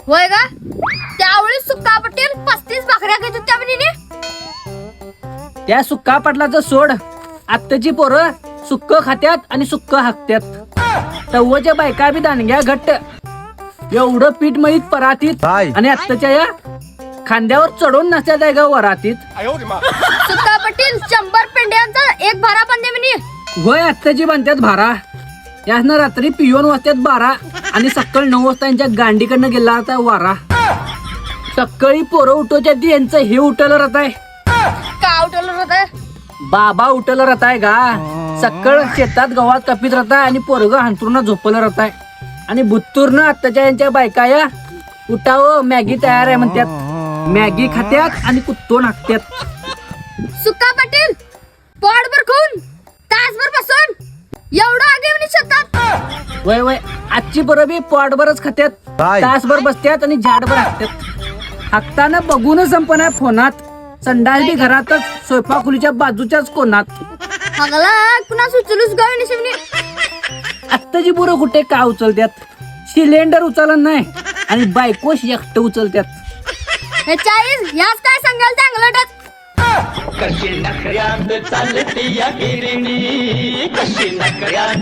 होय का त्यावेळी सुक्का पटेल 35 भाकऱ्या घेत होत्या म्हणे. त्या सुक्का पाटलाचं सोड. आत्ताची पोरं सुक्क खात्यात आणि सुक्क हाकत्यात. तव्वच्या बायका बी दांडग्या घट्ट. एवढं पीठ मळीत परातीत आणि आत्ताच्या या खांद्यावर चढून नसत्यात आहे ग वरातीत. सुक्का पटेल 100 पेंड्यांचा एक भारा बांधे म्हणे. होय आत्ताची बांधत्यात भारा. यासनं रात्री पिऊन वाजत्यात 12 आणि सकाळी 9 वाजता यांच्या गांडीकडनं गेला होता वारा. सकाळी पोरं उठवच्या ती यांचं हे उठवलं राहत आहे. का उठवलं होतं? बाबा उठवलं राहत आहे का. सकाळ शेतात गव्हात कपीत राहत आहे आणि पोरग हंतरून झोपलं राहत आहे. आणि बुत्तूरनं आत्ताच्या यांच्या बायका या उठावं मॅगी तयार आहे म्हणतात. मॅगी खात्यात आणि कुत्तोन हाकत्यात. सुक्का पाटील पोटभर खाऊन तासभर बसून एवढं आगे म्हणे शेतात. वय वय आजची पोरं बी पोटभरच खात्यात. तासभर बसत्यात आणि झाडभर हाकत्यात. हाकताना बघूनच संपना फोनात. संडास बी घरातच स्वयंपाकखोलीच्या बाजूच्याच कोणात. हगला पुन्हा सुचलूच गावी निशे म्हणे. आत्ताची पोरं कुठे का उचलत्यात. सिलेंडर उचलत नाही आणि बायकोश एकटं उचलत्यात. हे 40 याच काय सांगाल चांगलं. कशी नखऱ्यात चालती या गिरणी कशी नखऱ्यात